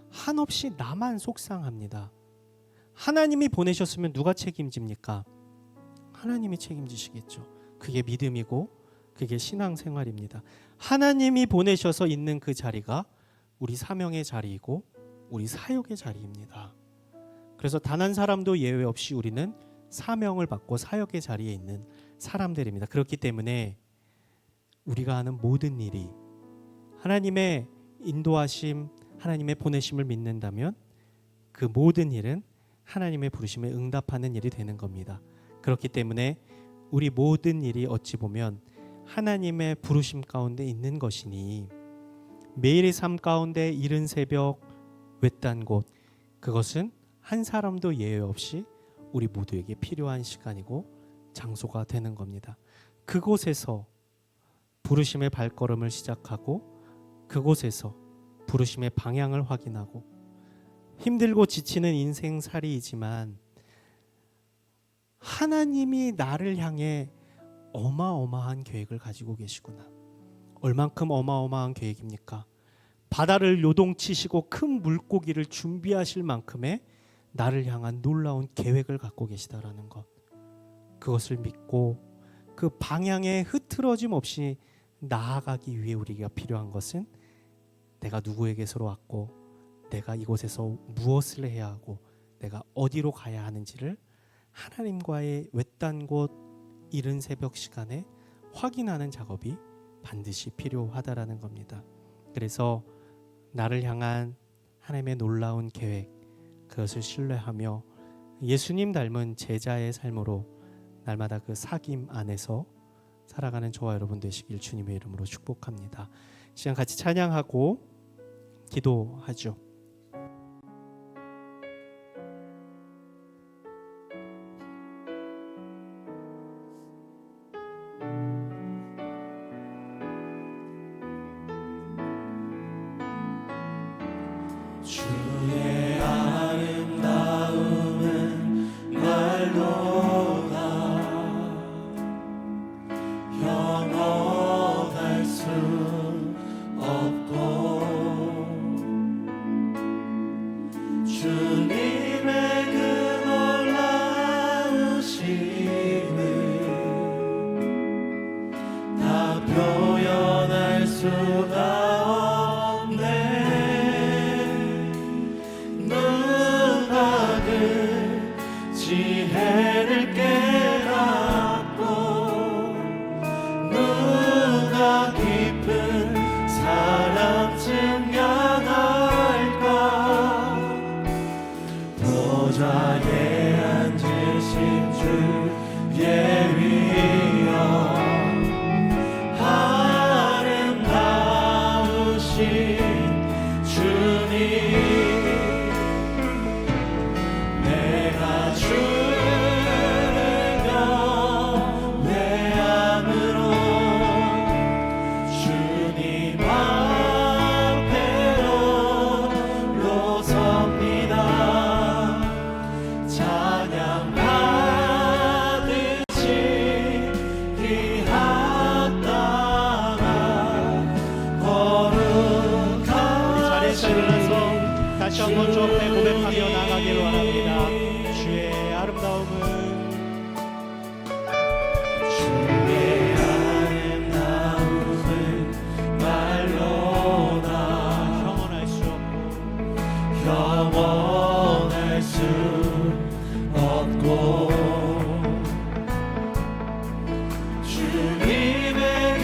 한없이 나만 속상합니다. 하나님이 보내셨으면 누가 책임집니까? 하나님이 책임지시겠죠. 그게 믿음이고 그게 신앙생활입니다. 하나님이 보내셔서 있는 그 자리가 우리 사명의 자리이고 우리 사역의 자리입니다. 그래서 단 한 사람도 예외 없이 우리는 사명을 받고 사역의 자리에 있는 사람들입니다. 그렇기 때문에 우리가 하는 모든 일이 하나님의 인도하심, 하나님의 보내심을 믿는다면 그 모든 일은 하나님의 부르심에 응답하는 일이 되는 겁니다. 그렇기 때문에 우리 모든 일이 어찌 보면 하나님의 부르심 가운데 있는 것이니 매일의 삶 가운데 이른 새벽 외딴 곳, 그것은 한 사람도 예외 없이 우리 모두에게 필요한 시간이고 장소가 되는 겁니다. 그곳에서 부르심의 발걸음을 시작하고 그곳에서 부르심의 방향을 확인하고 힘들고 지치는 인생살이이지만 하나님이 나를 향해 어마어마한 계획을 가지고 계시구나. 얼만큼 어마어마한 계획입니까? 바다를 요동치시고 큰 물고기를 준비하실 만큼의 나를 향한 놀라운 계획을 갖고 계시다라는 것. 그것을 믿고 그 방향에 흐트러짐 없이 나아가기 위해 우리가 필요한 것은 내가 누구에게서로 왔고 내가 이곳에서 무엇을 해야 하고 내가 어디로 가야 하는지를 하나님과의 외딴 곳 이른 새벽 시간에 확인하는 작업이 반드시 필요하다라는 겁니다. 그래서 나를 향한 하나님의 놀라운 계획, 그것을 신뢰하며 예수님 닮은 제자의 삶으로 날마다 그 사귐 안에서 살아가는 저와 여러분 되시길 주님의 이름으로 축복합니다. 시간 같이 찬양하고 기도하죠. 주의 아름다움은 말로다 영원할 수 없고 주님의 그 놀라우심을 다 표현할 수가 없네. 누가 그 지혜를 깨닫고 누가 깊은 사랑 증명할까. 보좌에 앉으신 주의 위엄 아름다우신 주님 내가 주를 경외함으로 주님 앞에 홀로 섭니다. 찬양 받으시 귀하다가 거룩한 우리 자리에서 일어나서 다시 한번 주 앞에 고백하며 나가기를 원합니다. 주의 아름다움은 주의 아름다움은 말로다 영원할 수 없고 영원할 수 없고 주님의 그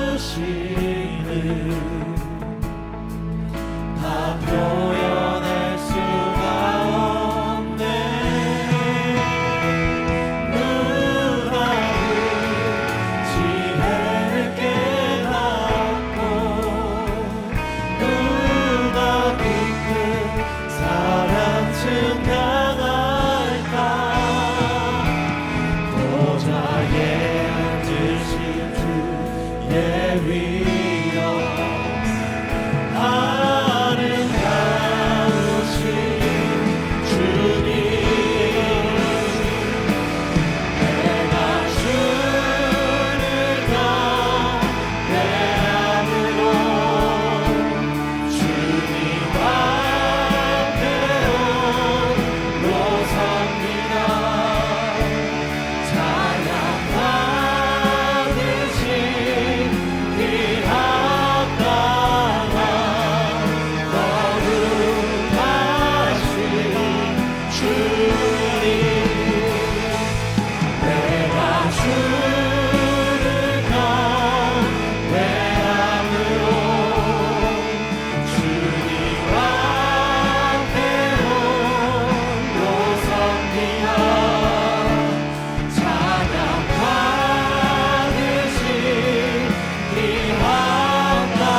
놀라우심을 다 표현할 수가 없네. 누가 그 지혜를 깨닫고 누가 깊은 사랑 증명할까. 보좌에 앉으신 주의 위엄 아름다우신 주님 내가 주를 경외함으로 주님 앞에 홀로 섭니다. 찬양 받으신 귀하다가 거룩하신 주님 내가 주를 경외함으로 주님 앞에 홀로 섭니다. 찬양 받으신 귀하다가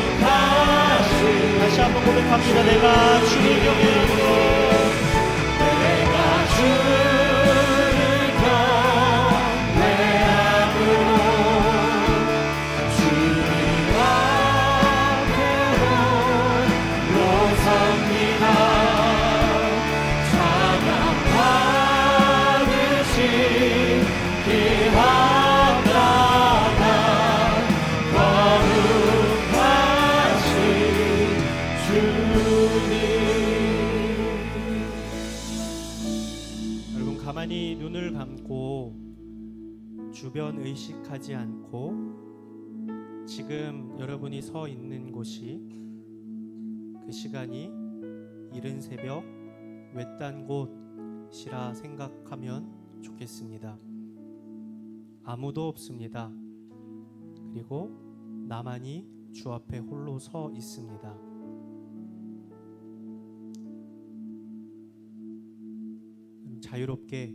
거룩하신 다시 한번 고백합니다. 내가 주를 경외함으로 내가 주를 경외함으로 주님 앞에 홀로 섭니다. 찬양 받으신 귀하다가 거룩하신 주님. 여러분 가만히 눈을 감고 주변 의식하지 않고 지금 여러분이 서 있는 곳이 그 시간이 이른 새벽 외딴 곳이라 생각하면 좋겠습니다. 아무도 없습니다. 그리고 나만이 주 앞에 홀로 서 있습니다. 자유롭게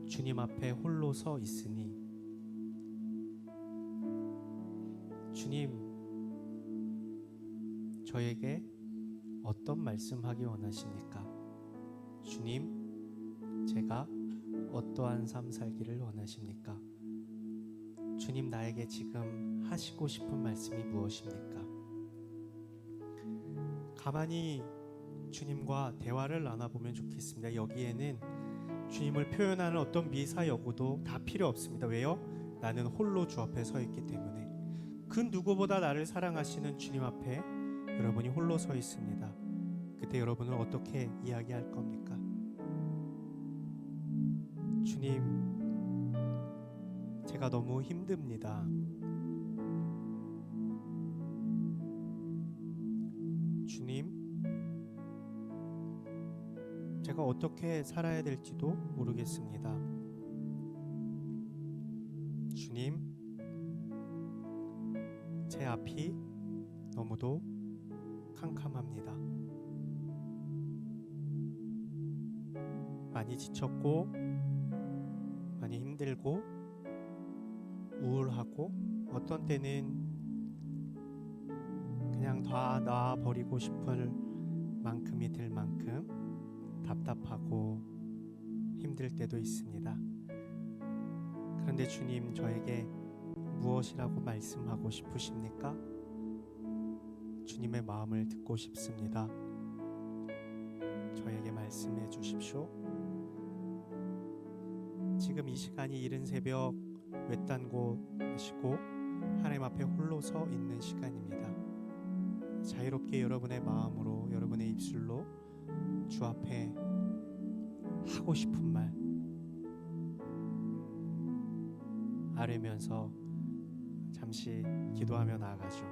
주님 앞에 홀로 서 있으니 주님, 저에게 어떤 말씀하기 원하십니까? 주님, 제가 어떠한 삶 살기를 원하십니까? 주님, 나에게 지금 하시고 싶은 말씀이 무엇입니까? 가만히 주님과 대화를 나눠보면 좋겠습니다. 여기에는 주님을 표현하는 어떤 미사 여구도 다 필요 없습니다. 왜요? 나는 홀로 주 앞에 서 있기 때문에. 그 누구보다 나를 사랑하시는 주님 앞에 여러분이 홀로 서 있습니다. 그때 여러분은 어떻게 이야기할 겁니까? 주님, 제가 너무 힘듭니다. 주님, 제가 어떻게 살아야 될지도 모르겠습니다. 주님, 제 앞이 너무도 캄캄합니다. 많이 지쳤고, 많이 힘들고, 우울하고, 어떤 때는 그냥 다 놔버리고 싶을 만큼이 들 만큼 답답하고 힘들 때도 있습니다. 그런데 주님, 저에게 무엇이라고 말씀하고 싶으십니까? 주님의 마음을 듣고 싶습니다. 저에게 말씀해 주십시오. 지금 이 시간이 이른 새벽 외딴 곳이시고 하나님 앞에 홀로 서 있는 시간입니다. 자유롭게 여러분의 마음으로, 여러분의 입술로 주 앞에 하고 싶은 말 아뢰면서 잠시 기도하며 나아가죠.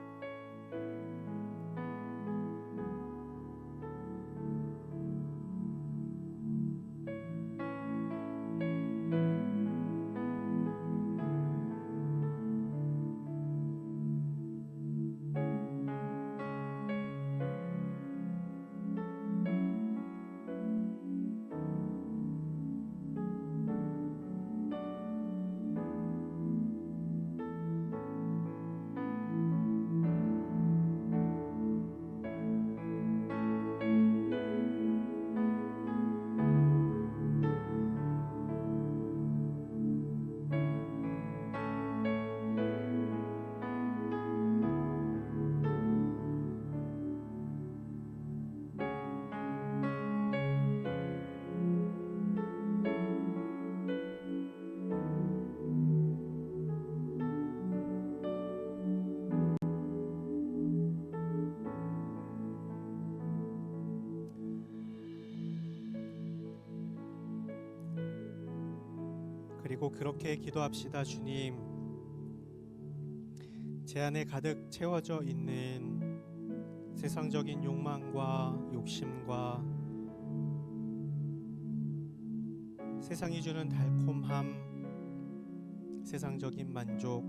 그리고 그렇게 기도합시다. 주님, 제 안에 가득 채워져 있는 세상적인 욕망과 욕심과 세상이 주는 달콤함, 세상적인 만족,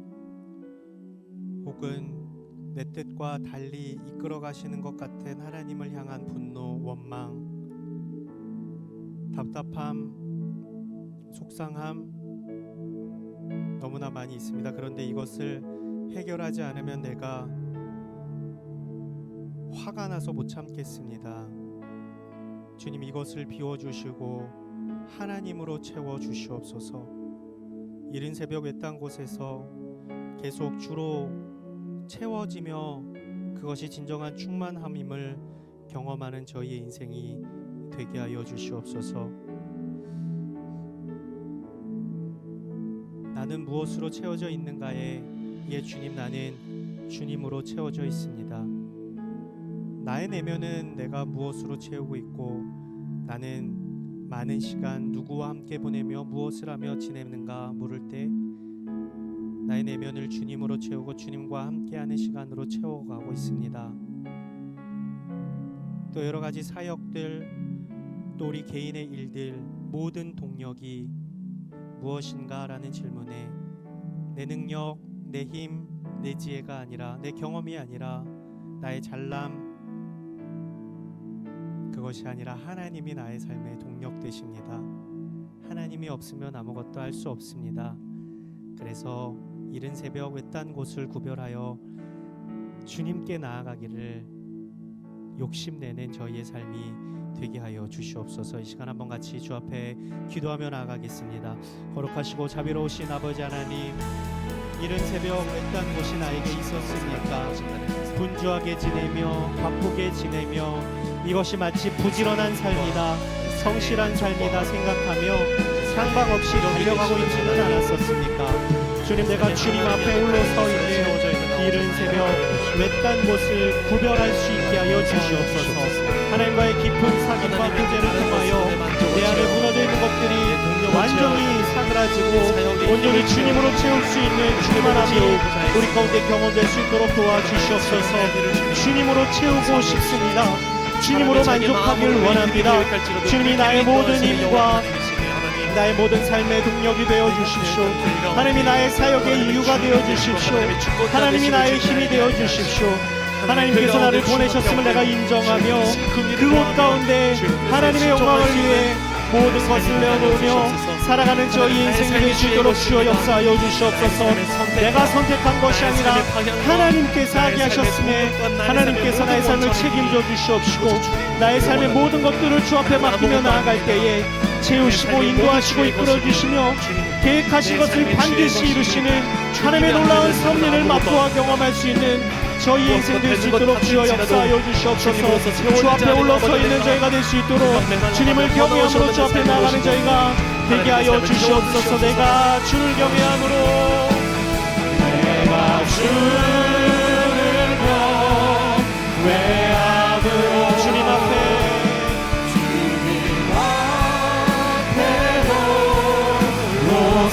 혹은 내 뜻과 달리 이끌어 가시는 것 같은 하나님을 향한 분노, 원망, 답답함, 속상함 너무나 많이 있습니다. 그런데 이것을 해결하지 않으면 내가 화가 나서 못 참겠습니다. 주님, 이것을 비워주시고 하나님으로 채워주시옵소서. 이른 새벽 외딴 곳에서 계속 주로 채워지며 그것이 진정한 충만함임을 경험하는 저희의 인생이 되게 하여 주시옵소서. 나는 무엇으로 채워져 있는가에, 예 주님, 나는 주님으로 채워져 있습니다. 나의 내면은 내가 무엇으로 채우고 있고, 나는 많은 시간 누구와 함께 보내며 무엇을 하며 지내는가 물을 때 나의 내면을 주님으로 채우고 주님과 함께하는 시간으로 채워가고 있습니다. 또 여러 가지 사역들, 또 우리 개인의 일들, 모든 동력이 무엇인가라는 질문에 내 능력, 내 힘, 내 지혜가 아니라, 내 경험이 아니라, 나의 잘남, 그것이 아니라 하나님이 나의 삶의 동력 되십니다. 하나님이 없으면 아무것도 할 수 없습니다. 그래서 이른 새벽 외딴 곳을 구별하여 주님께 나아가기를 욕심내는 저희의 삶이 되게 하여 주시옵소서. 이 시간 한번 같이 주 앞에 기도하며 나아가겠습니다. 거룩하시고 자비로우신 아버지 하나님, 이른 새벽 외딴 곳이 나에게 있었습니까? 분주하게 지내며 바쁘게 지내며 이것이 마치 부지런한 삶이다, 성실한 삶이다 생각하며 상방 없이 달려가고 있지는 않았었습니까? 주님, 내가 주님 앞에 홀로 서 있는 이른 새벽 외딴 곳을 구별할 수 있게 하여 주시옵소서. 하나님과의 깊은 사귐과 교제를 통하여 내 안에 무너져 있는 것들이 완전히 사그라지고 온전히 주님으로 채울 수 있는 주님 하나님 우리 가운데 경험될 수 있도록 도와주시옵소서. 주님으로 채우고 싶습니다. 주님으로 만족하기를 원합니다. 주님이 나의 모든 힘과 나의 모든 삶의 동력이 되어 주십시오. 하나님이 나의 사역의 이유가 되어 주십시오. 하나님이 나의 힘이 되어 주십시오. 하나님께서 나를 보내셨음을 내가 인정하며 그곳 가운데 하나님의 영광을 위해 모든 것을 내어놓으며 살아가는 저희 인생이 될 수 있도록 주여 역사하여 주시옵소서. 내가 선택한 것이 아니라 하나님께서 하게 하셨음에 하나님께서 나의 삶을 책임져 주시옵시고 나의 삶의 모든 것들을 주 앞에 맡기며 나아갈 때에 채우시고 인도하시고 이끌어 주시며 계획하신 것을 반드시 이루시는 하나님의 놀라운 섭리를 맛보아 경험할 수 있는 저희 인생 될 수 있도록 주여 역사하여 주시옵소서. 주 앞에 올라서 있는 저희가 될 수 있도록 주님을 경외함으로 주 앞에 나가는 저희가 되게 하여 주시옵소서. 내가 주를 경외함으로 내가 주를 경외함으로 주님 앞에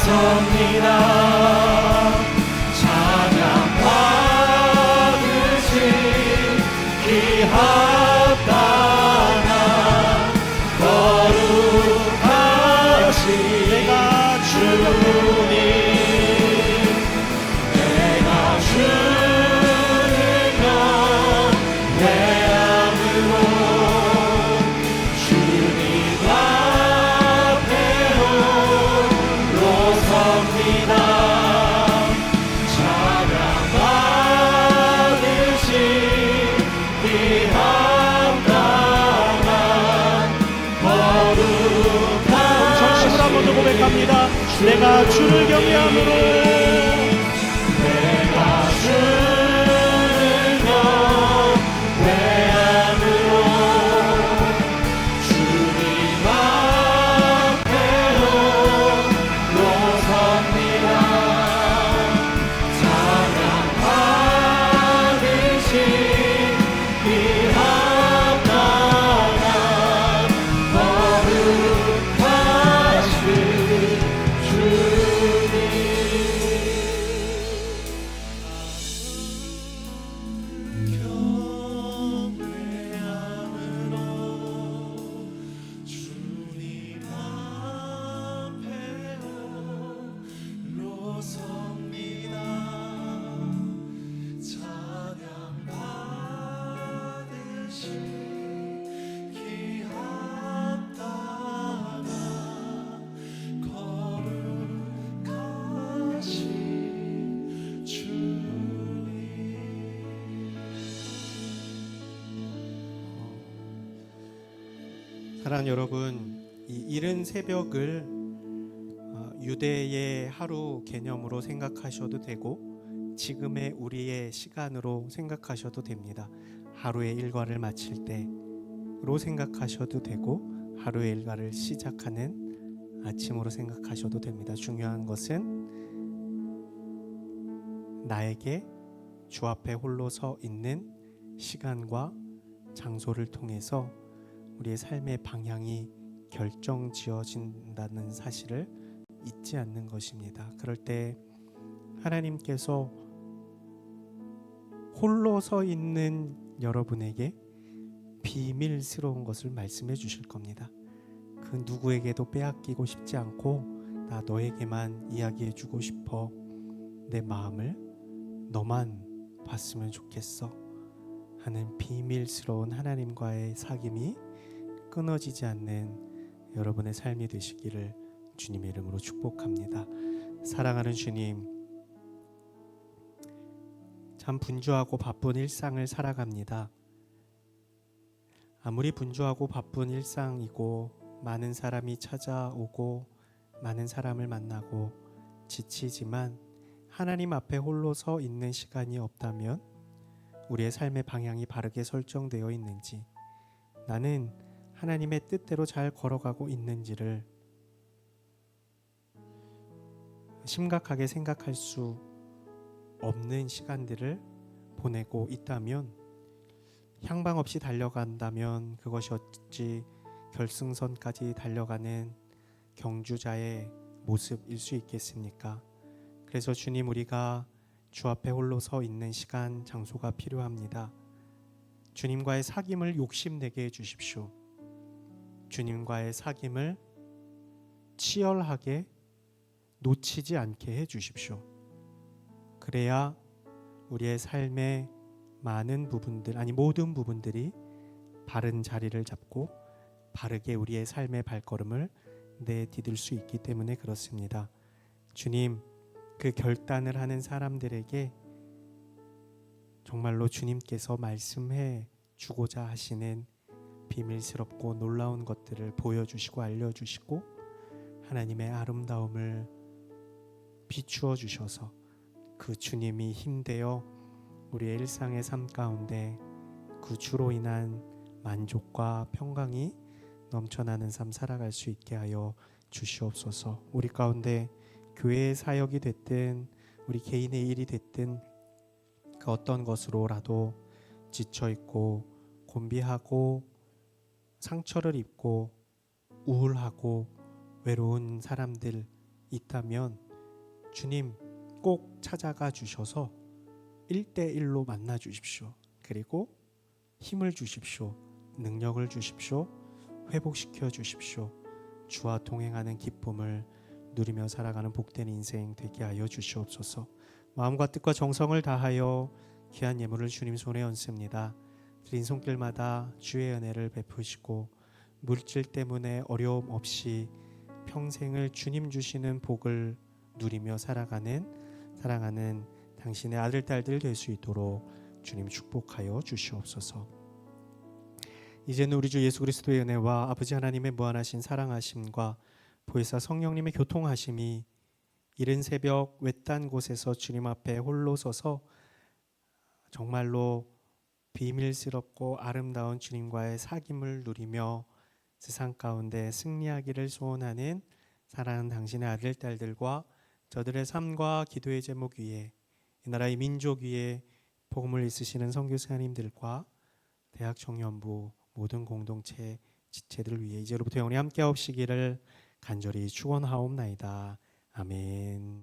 섭니다. 찬양 받으신 귀하다나 거룩하신 내가 주님 내가 주를 경외함으로 주님 앞에 섭니다. 찬양 받으신 귀함당한 거룩한 전심으로 한번 더 고백합니다. 내가 주를 경외함으로 내가 주를 경외함으로 주님 앞에로 사랑하는 여러분, 이 이른 새벽을 유대의 하루 개념으로 생각하셔도 되고 지금의 우리의 시간으로 생각하셔도 됩니다. 하루의 일과를 마칠 때로 생각하셔도 되고 하루의 일과를 시작하는 아침으로 생각하셔도 됩니다. 중요한 것은 나에게 주 앞에 홀로 서 있는 시간과 장소를 통해서 우리의 삶의 방향이 결정지어진다는 사실을 잊지 않는 것입니다. 그럴 때 하나님께서 홀로 서 있는 여러분에게 비밀스러운 것을 말씀해 주실 겁니다. 그 누구에게도 빼앗기고 싶지 않고 나 너에게만 이야기해 주고 싶어. 내 마음을 너만 봤으면 좋겠어 하는 비밀스러운 하나님과의 사귐이 끊어지지 않는 여러분의 삶이 되시기를 주님의 이름으로 축복합니다. 사랑하는 주님, 참 분주하고 바쁜 일상을 살아갑니다. 아무리 분주하고 바쁜 일상이고 많은 사람이 찾아오고 많은 사람을 만나고 지치지만 하나님 앞에 홀로 서 있는 시간이 없다면 우리의 삶의 방향이 바르게 설정되어 있는지, 나는 하나님의 뜻대로 잘 걸어가고 있는지를 심각하게 생각할 수 없는 시간들을 보내고 있다면, 향방 없이 달려간다면 그것이 어찌 결승선까지 달려가는 경주자의 모습일 수 있겠습니까? 그래서 주님, 우리가 주 앞에 홀로 서 있는 시간, 장소가 필요합니다. 주님과의 사귐을 욕심내게 해주십시오. 주님과의 사귐을 치열하게 놓치지 않게 해주십시오. 그래야 우리의 삶의 많은 부분들, 아니 모든 부분들이 바른 자리를 잡고 바르게 우리의 삶의 발걸음을 내디딜 수 있기 때문에 그렇습니다. 주님, 그 결단을 하는 사람들에게 정말로 주님께서 말씀해 주고자 하시는 비밀스럽고 놀라운 것들을 보여주시고 알려주시고 하나님의 아름다움을 비추어 주셔서 그 주님이 힘되어 우리의 일상의 삶 가운데 그 주로 인한 만족과 평강이 넘쳐나는 삶 살아갈 수 있게 하여 주시옵소서. 우리 가운데 교회의 사역이 됐든 우리 개인의 일이 됐든 그 어떤 것으로라도 지쳐있고 곤비하고 상처를 입고 우울하고 외로운 사람들 있다면 주님 꼭 찾아가 주셔서 1대1로 만나 주십시오. 그리고 힘을 주십시오. 능력을 주십시오. 회복시켜 주십시오. 주와 동행하는 기쁨을 누리며 살아가는 복된 인생 되게 하여 주시옵소서. 마음과 뜻과 정성을 다하여 귀한 예물을 주님 손에 얹습니다. 드린 손길마다 주의 은혜를 베푸시고 물질 때문에 어려움 없이 평생을 주님 주시는 복을 누리며 살아가는 당신의 아들 딸들 될 수 있도록 주님 축복하여 주시옵소서. 이제는 우리 주 예수 그리스도의 은혜와 아버지 하나님의 무한하신 사랑하심과 보혜사 성령님의 교통하심이 이른 새벽 외딴 곳에서 주님 앞에 홀로 서서 정말로 비밀스럽고 아름다운 주님과의 사귐을 누리며 세상 가운데 승리하기를 소원하는 사랑하는 당신의 아들 딸들과 저들의 삶과 기도의 제목 위에 이 나라의 민족 위에 복음을 있으시는 선교사님들과 대학 청년부 모든 공동체 지체들 위해 이제로부터 영원히 함께 하옵시기를 간절히 축원하옵나이다. 아멘.